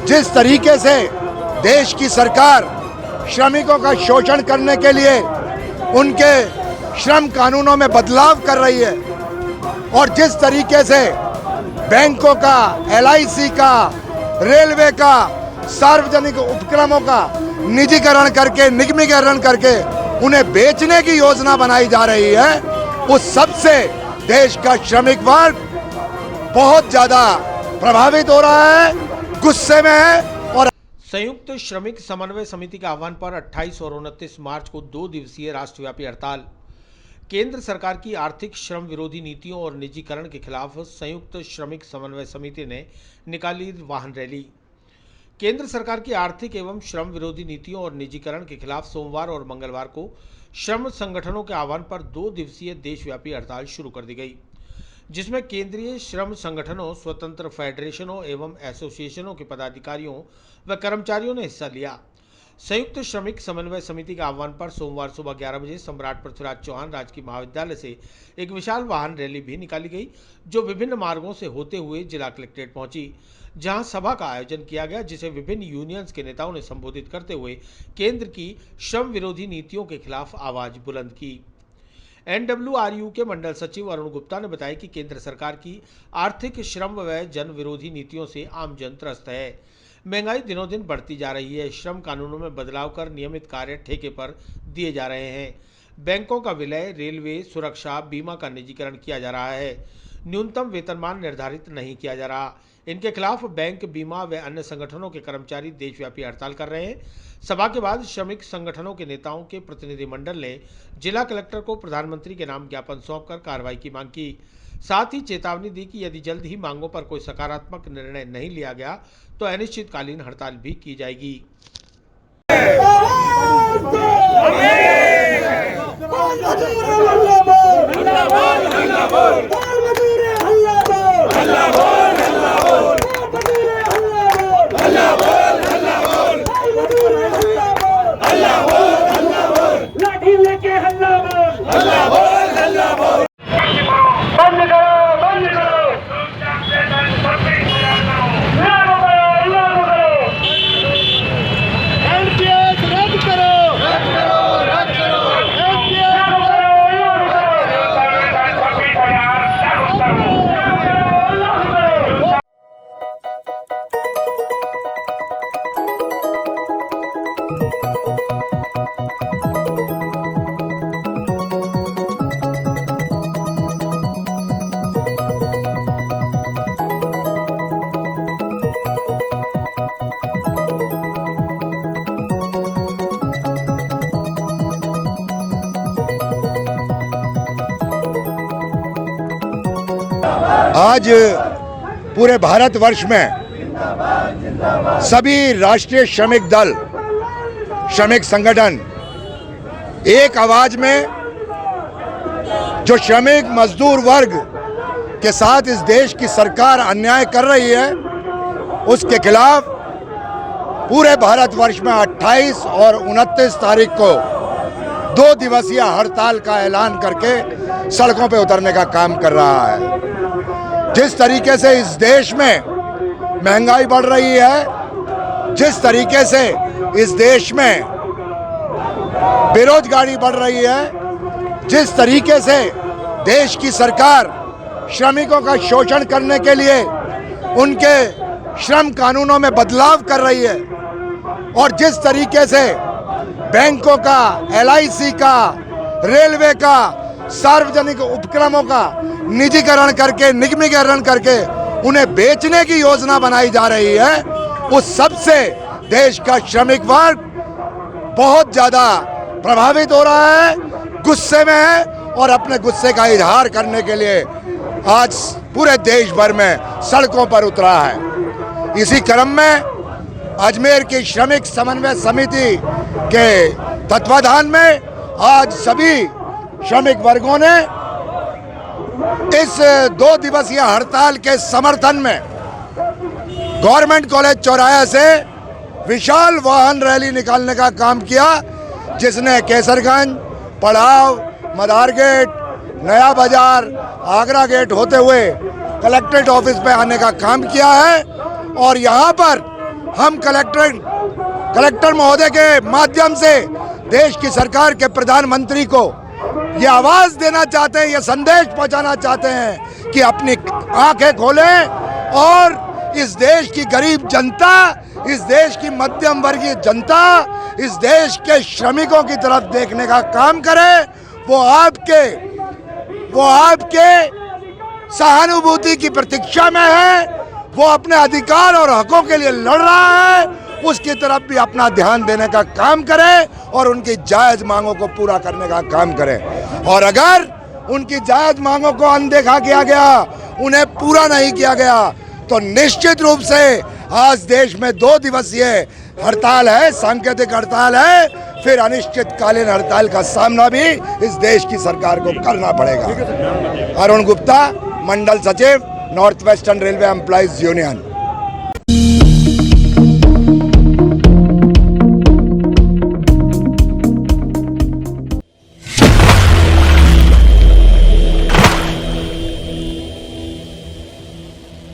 जिस तरीके से देश की सरकार श्रमिकों का शोषण करने के लिए उनके श्रम कानूनों में बदलाव कर रही है और जिस तरीके से बैंकों का, LIC का, रेलवे का, सार्वजनिक उपक्रमों का निजीकरण करके, निगमीकरण करके उन्हें बेचने की योजना बनाई जा रही है, उस सबसे देश का श्रमिक वर्ग बहुत ज्यादा प्रभावित हो रहा है, गुस्से में है। और संयुक्त श्रमिक समन्वय समिति के आह्वान पर 28 और 29 मार्च को 2 दिवसीय राष्ट्रव्यापी हड़ताल। केंद्र सरकार की आर्थिक श्रम विरोधी नीतियों और निजीकरण के खिलाफ संयुक्त श्रमिक समन्वय समिति ने निकाली वाहन रैली। केंद्र सरकार की आर्थिक एवं श्रम विरोधी नीतियों और निजीकरण के खिलाफ सोमवार और मंगलवार को श्रम संगठनों के आह्वान पर 2 दिवसीय देशव्यापी हड़ताल शुरू कर दी गई, जिसमें केंद्रीय श्रम संगठनों, स्वतंत्र फेडरेशनों एवं एसोसिएशनों के पदाधिकारियों व कर्मचारियों ने हिस्सा लिया। संयुक्त श्रमिक समन्वय समिति के आह्वान पर सोमवार सुबह 11 बजे सम्राट पृथ्वीराज चौहान राजकीय महाविद्यालय से एक विशाल वाहन रैली भी निकाली गई, जो विभिन्न मार्गों से होते हुए जिला कलेक्ट्रेट पहुंची, जहां सभा का आयोजन किया गया, जिसे विभिन्न यूनियंस के नेताओं ने संबोधित करते हुए केंद्र की श्रम विरोधी नीतियों के खिलाफ आवाज बुलंद की। NWRU के मंडल सचिव अरुण गुप्ता ने बताया कि केंद्र सरकार की आर्थिक, श्रम व जन विरोधी नीतियों से आम जन त्रस्त है। महंगाई दिनों दिन बढ़ती जा रही है। श्रम कानूनों में बदलाव कर नियमित कार्य ठेके पर दिए जा रहे हैं। बैंकों का विलय, रेलवे, सुरक्षा, बीमा का निजीकरण किया जा रहा है। न्यूनतम वेतनमान निर्धारित नहीं किया जा रहा। इनके खिलाफ बैंक, बीमा व अन्य संगठनों के कर्मचारी देशव्यापी हड़ताल कर रहे हैं। सभा के बाद श्रमिक संगठनों के नेताओं के प्रतिनिधिमंडल ने जिला कलेक्टर को प्रधानमंत्री के नाम ज्ञापन सौंपकर कार्रवाई की मांग की। साथ ही चेतावनी दी कि यदि जल्द ही मांगों पर कोई सकारात्मक निर्णय नहीं लिया गया तो अनिश्चितकालीन हड़ताल भी की जाएगी। आज पूरे भारतवर्ष में सभी राष्ट्रीय श्रमिक दल, श्रमिक संगठन एक आवाज में जो श्रमिक मजदूर वर्ग के साथ इस देश की सरकार अन्याय कर रही है, उसके खिलाफ पूरे भारतवर्ष में 28 और 29 तारीख को 2 दिवसीय हड़ताल का ऐलान करके सड़कों पे उतरने का काम कर रहा है। जिस तरीके से इस देश में महंगाई बढ़ रही है, जिस तरीके से इस देश में बेरोजगारी बढ़ रही है, जिस तरीके से देश की सरकार श्रमिकों का शोषण करने के लिए उनके श्रम कानूनों में बदलाव कर रही है और जिस तरीके से बैंकों का, LIC का, रेलवे का, सार्वजनिक उपक्रमों का निजीकरण करके, निगमीकरण करके उन्हें बेचने की योजना बनाई जा रही है, उस सबसे देश का श्रमिक वर्ग बहुत ज्यादा प्रभावित हो रहा है, गुस्से में है और अपने गुस्से का इजहार करने के लिए आज पूरे देश भर में सड़कों पर उतरा है। इसी क्रम में अजमेर की श्रमिक समन्वय समिति के तत्वाधान में आज सभी श्रमिक वर्गों ने इस 2 दिवसीय हड़ताल के समर्थन में गवर्नमेंट कॉलेज चौराहा से विशाल वाहन रैली निकालने का काम किया, जिसने केसरगंज, पड़ाव, मदार गेट, नया बाजार, आगरा गेट होते हुए कलेक्ट्रेट ऑफिस पे आने का काम किया है और यहाँ पर हम कलेक्टर महोदय के माध्यम से देश की सरकार के प्रधानमंत्री को ये आवाज़ देना चाहते हैं, ये संदेश पहुंचाना चाहते हैं कि अपनी आंखें खोलें और इस देश की गरीब जनता, इस देश की मध्यम वर्गीय जनता, इस देश के श्रमिकों की तरफ देखने का काम करें। वो आपके सहानुभूति की प्रतीक्षा में है, वो अपने अधिकार और हकों के लिए लड़ रहा है, उसकी तरफ भी अपना ध्यान देने का काम करें और उनकी जायज़ मांगों को पूरा करने का काम करें। और अगर उनकी जायज़ मांगों को अनदेखा किया गया, उन्हें पूरा नहीं किया गया, तो निश्चित रूप से आज देश में 2 दिवसीय हड़ताल है, सांकेतिक हड़ताल है, फिर अनिश्चितकालीन हड़ताल का सामना भी इस देश की सरकार को करना पड़ेगा। अरुण गुप्ता, मंडल सचिव, north western railway employees union.